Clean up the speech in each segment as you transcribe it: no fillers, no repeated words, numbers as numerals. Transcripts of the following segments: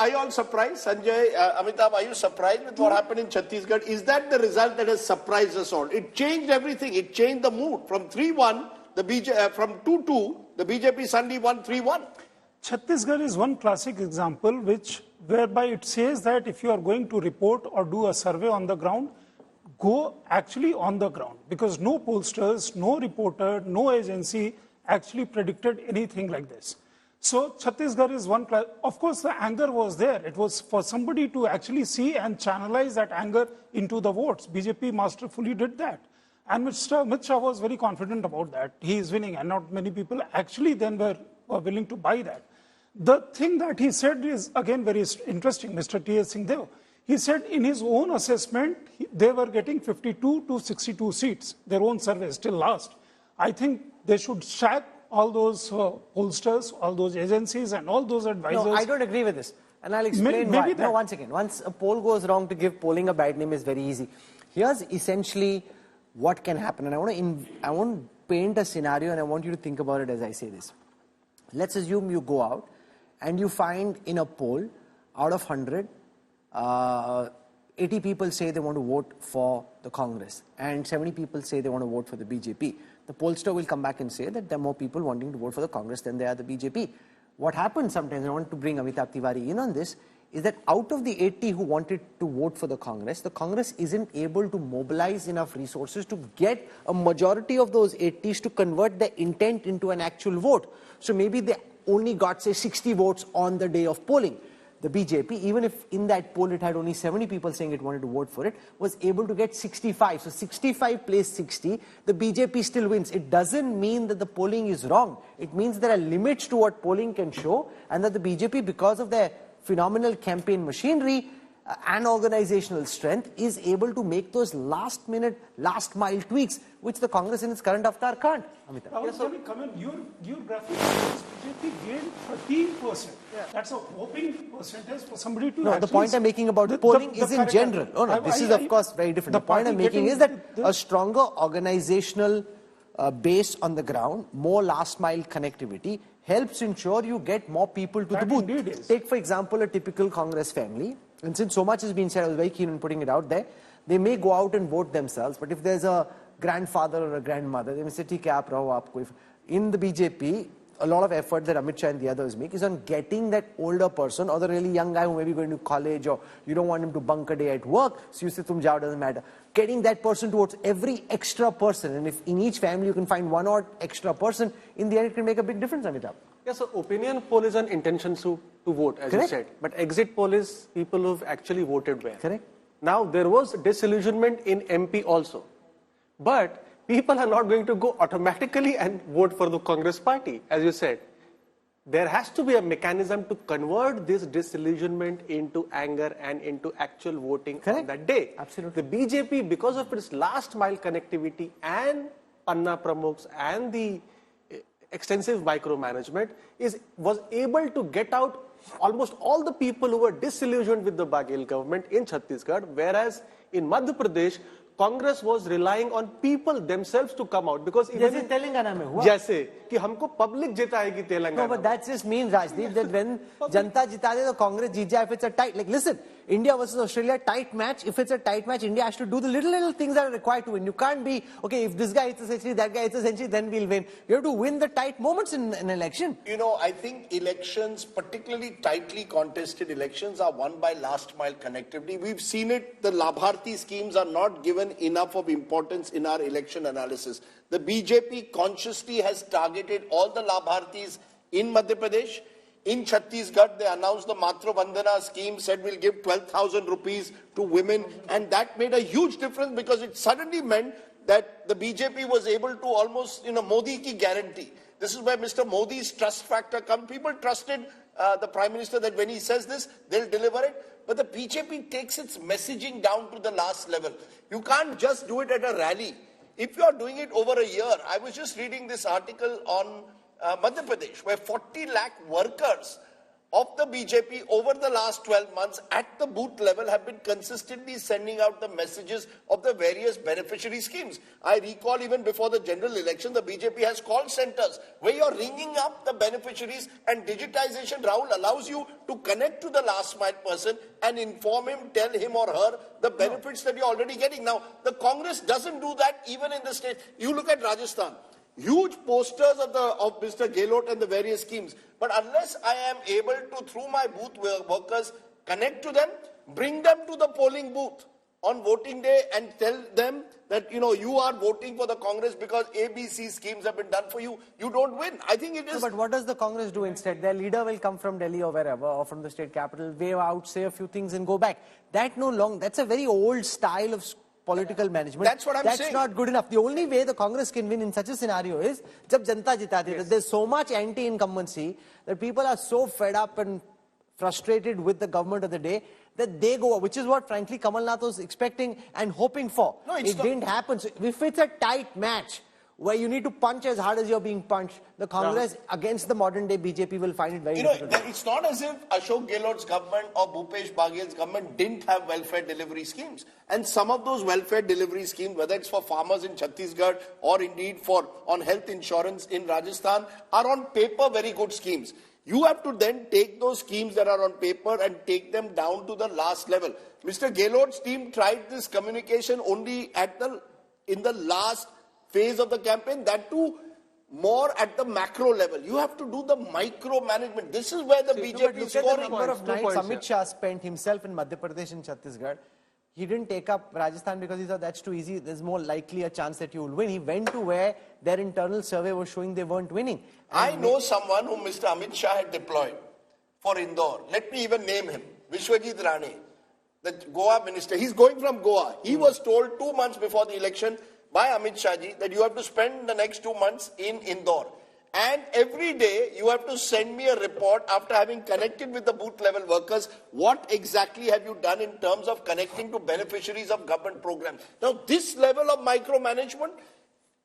are you all surprised, Sanjay, Amitabh, are you surprised with what happened in Chhattisgarh? Is that the result that has surprised us all? It changed everything. It changed the mood. From 3-1, from 2-2, the BJP suddenly won 3-1. Chhattisgarh is one classic example whereby it says that if you are going to report or do a survey on the ground, go actually on the ground. Because no pollsters, no reporter, no agency actually predicted anything like this. So Chhattisgarh is one class. Of course, the anger was there. It was for somebody to actually see and channelize that anger into the votes. BJP masterfully did that. And Mr. Amit Shah was very confident about that. He is winning, and not many people actually then were willing to buy that. The thing that he said is, again, very interesting, Mr. T.S. Singh Dev. He said in his own assessment, they were getting 52 to 62 seats, their own survey, still last. I think they should sack all those pollsters, all those agencies, and all those advisors. No, I don't agree with this. And I'll explain why. No, one second. Once a poll goes wrong, to give polling a bad name is very easy. Here's essentially what can happen. And I want to paint a scenario, and I want you to think about it as I say this. Let's assume you go out and you find in a poll, out of 100, 80 people say they want to vote for the Congress and 70 people say they want to vote for the BJP. The pollster will come back and say that there are more people wanting to vote for the Congress than there are the BJP. What happens sometimes, I want to bring Amitabh Tiwari in on this, is that out of the 80 who wanted to vote for the Congress isn't able to mobilize enough resources to get a majority of those 80s to convert their intent into an actual vote. So maybe they only got, say, 60 votes on the day of polling. The BJP, even if in that poll it had only 70 people saying it wanted to vote for it, was able to get 65. So 65 plays 60, the BJP still wins. It doesn't mean that the polling is wrong. It means there are limits to what polling can show, and that the BJP, because of their phenomenal campaign machinery and organizational strength, is able to make those last minute, last mile tweaks, which the Congress in its current avatar can't. Amitabh. Yes, so, come in. Your graphic shows BJP gained 13%. Yeah. That's a whopping percentage for somebody to No, the point I'm making about polling is in general. Oh, no, this is of course very different. The point I'm making is that a stronger organizational base on the ground, more last mile connectivity, helps ensure you get more people to the booth. Take, for example, a typical Congress family. And since so much has been said, I was very keen on putting it out there. They may go out and vote themselves, but if there's a grandfather or a grandmother, they may say, "Theek hai, aap raho, aapko." In the BJP, a lot of effort that Amit Shah and the others make is on getting that older person or the really young guy who may be going to college, or you don't want him to bunk a day at work, so you say, "Tum jao," doesn't matter. Getting that person towards every extra person, and if in each family you can find one odd extra person, in the end it can make a big difference, Amitabh. Yeah, so opinion poll is an intention to vote, as you said. But exit poll is people who've actually voted where. Correct. Now, there was disillusionment in MP also. But people are not going to go automatically and vote for the Congress party, as you said. There has to be a mechanism to convert this disillusionment into anger and into actual voting on that day. Absolutely. The BJP, because of its last mile connectivity and Panna Pramukhs and the extensive micromanagement, was able to get out almost all the people who were disillusioned with the Baghel government in Chhattisgarh, whereas in Madhya Pradesh, Congress was relying on people themselves to come out, because even in Telangana mein hua. जैसे कि हमको public जिताएगी Telangana. No, but that just means, Rajdeep, that when Janta jita de, the Congress jeet jaye. If it's a tight, like listen, India versus Australia, tight match. If it's a tight match, India has to do the little things that are required to win. You can't be, okay, if this guy hits a century, that guy hits a century, then we'll win. You have to win the tight moments in an election. You know, I think elections, particularly tightly contested elections, are won by last mile connectivity. We've seen it. The Labharti schemes are not given enough of importance in our election analysis. The BJP consciously has targeted all the Labhartis in Madhya Pradesh. In Chhattisgarh, they announced the Matra Vandana scheme, said we'll give 12,000 rupees to women, and that made a huge difference, because it suddenly meant that the BJP was able to almost, Modi ki guarantee. This is where Mr. Modi's trust factor comes. People trusted the Prime Minister that when he says this, they'll deliver it. But the BJP takes its messaging down to the last level. You can't just do it at a rally. If you are doing it over a year, I was just reading this article on Madhya Pradesh, where 40 lakh workers of the BJP over the last 12 months at the booth level have been consistently sending out the messages of the various beneficiary schemes. I recall even before the general election, the BJP has call centers where you're ringing up the beneficiaries, and digitization, Rahul, allows you to connect to the last mile person and inform him, tell him or her the benefits that you're already getting. Now, the Congress doesn't do that even in the state. You look at Rajasthan. Huge posters of Mr. Gehlot and the various schemes. But unless I am able to, through my booth workers, connect to them, bring them to the polling booth on voting day and tell them that, you are voting for the Congress because ABC schemes have been done for you, you don't win. I think it is... No, but what does the Congress do instead? Their leader will come from Delhi or wherever, or from the state capital, wave out, say a few things and go back. That's a very old style of political management. That's what I'm saying. That's not good enough. The only way the Congress can win in such a scenario is jab janta jitati. Yes. There's so much anti-incumbency that people are so fed up and frustrated with the government of the day that they go, which is what frankly Kamal Nath was expecting and hoping for. No, it didn't happen. So if it's a tight match where you need to punch as hard as you're being punched, the Congress against the modern day BJP will find it very difficult. It's not as if Ashok Gehlot's government or Bhupesh Baghel's government didn't have welfare delivery schemes. And some of those welfare delivery schemes, whether it's for farmers in Chhattisgarh or indeed on health insurance in Rajasthan, are on paper very good schemes. You have to then take those schemes that are on paper and take them down to the last level. Mr. Gehlot's team tried this communication only in the last phase of the campaign, that too more at the macro level. You have to do the micro management. This is where the BJP is scoring. Look at the number of nights Amit Shah spent himself in Madhya Pradesh and Chhattisgarh. He didn't take up Rajasthan because he thought that's too easy. There's more likely a chance that you will win. He went to where their internal survey was showing they weren't winning. I know someone whom Mr. Amit Shah had deployed for Indore. Let me even name him. Vishwajit Rane, the Goa minister. He's going from Goa. He was told 2 months before the election by Amit Shah ji that you have to spend the next 2 months in Indore. And every day you have to send me a report after having connected with the booth level workers. What exactly have you done in terms of connecting to beneficiaries of government programs? Now, this level of micromanagement,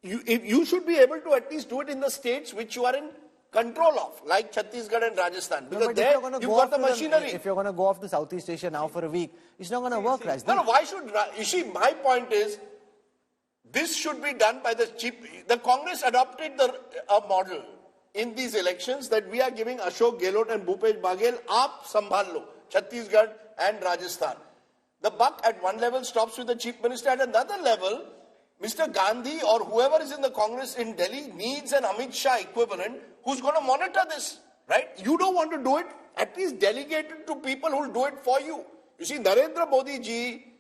you should be able to at least do it in the states which you are in control of, like Chhattisgarh and Rajasthan. Because there you've got the machinery. If you're going to go off to Southeast Asia now for a week, it's not going to work, Raj. No, why should... You see, my point is, this should be done by the chief. The Congress adopted a model in these elections that we are giving Ashok Gehlot and Bhupesh Baghel, aap sambhal lo, Chhattisgarh and Rajasthan. The buck at one level stops with the chief minister. At another level, Mr. Gandhi or whoever is in the Congress in Delhi needs an Amit Shah equivalent who's going to monitor this, right? You don't want to do it, at least delegate it to people who will do it for you. You see, Narendra Modi ji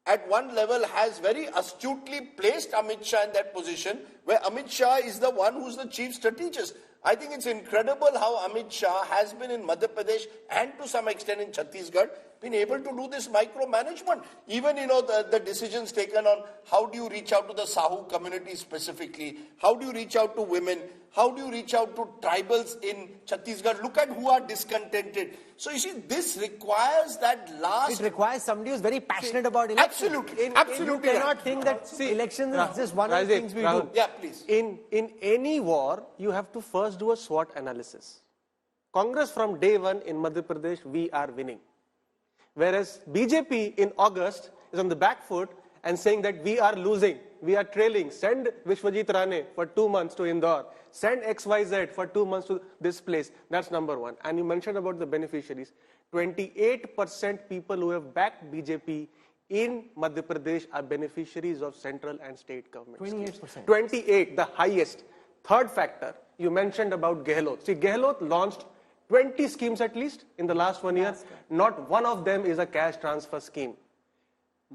at one level has very astutely placed Amit Shah in that position where Amit Shah is the one who's the chief strategist. I think it's incredible how Amit Shah has been in Madhya Pradesh and to some extent in Chhattisgarh been able to do this micromanagement. Even, the decisions taken on how do you reach out to the Sahu community specifically, how do you reach out to women, how do you reach out to tribals in Chhattisgarh? Look at who are discontented. So you see, this requires that last... It requires somebody who's very passionate about elections. Absolutely. You cannot think that elections is just one of the things we do. Yeah, please. In any war, you have to first do a SWOT analysis. Congress from day one in Madhya Pradesh, we are winning. Whereas BJP in August is on the back foot and saying that we are losing, we are trailing. Send Vishwajit Rane for 2 months to Indore. Send XYZ for 2 months to this place. That's number one. And you mentioned about the beneficiaries. 28% people who have backed BJP in Madhya Pradesh are beneficiaries of central and state government. 28%. 28, the highest. Third factor, you mentioned about Gehlot. See, Gehlot launched 20 schemes at least in the last 1 year. Not one of them is a cash transfer scheme.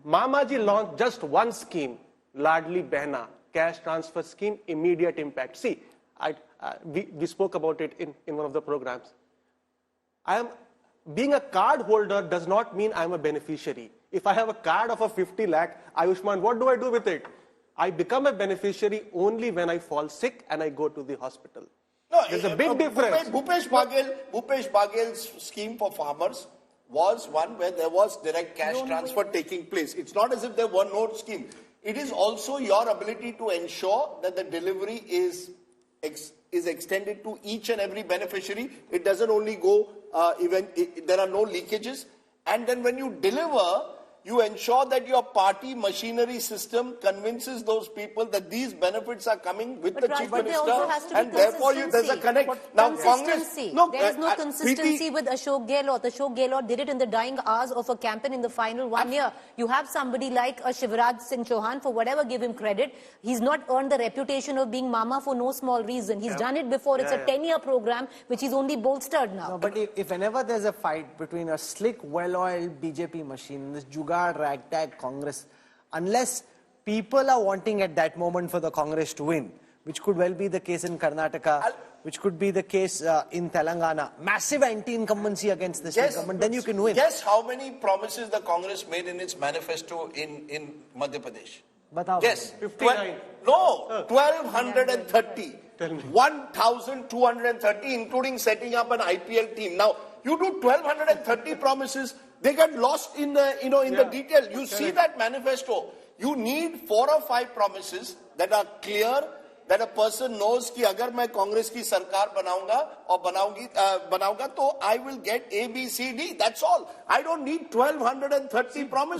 Mamaji launched just one scheme, Ladli Behna, cash transfer scheme, immediate impact. See, we spoke about it in one of the programs. Being a card holder does not mean I'm a beneficiary. If I have a card of a 50 lakh, Ayushman, what do I do with it? I become a beneficiary only when I fall sick and I go to the hospital. No, there's a big difference. Bhupesh Baghel's scheme for farmers was one where there was direct cash transfer taking place. It's not as if there were no scheme. It is also your ability to ensure that the delivery is is extended to each and every beneficiary. It doesn't only go, there are no leakages. And then when you deliver, you ensure that your party machinery system convinces those people that these benefits are coming with the chief minister, and therefore there's a connect. Now, Congress, there is no consistency with Ashok Gehlot. Ashok Gehlot did it in the dying hours of a campaign in the final 1 year. You have somebody like Shivraj Singh Chauhan, for whatever, give him credit. He's not earned the reputation of being mama for no small reason. He's done it before. It's a 10-year program, which he's only bolstered now. No, but if whenever there's a fight between a slick, well-oiled BJP machine, this Jugaad ragtag Congress, unless people are wanting at that moment for the Congress to win, which could well be the case in Karnataka, which could be the case in Telangana, massive anti-incumbency against the state government, then you can win. Guess how many promises the Congress made in its manifesto in Madhya Pradesh? Yes, 59. No, 1,230. 1,230, including setting up an IPL team. Now, you do 1,230 promises, they get lost in the, the detail. You see that manifesto. You need 4 or 5 promises that are clear, that a person knows कि अगर मैं कांग्रेस की सरकार बनाऊंगा और बनाऊंगा तो I will get A, B, C, D. That's all. I don't need 1,230 promises.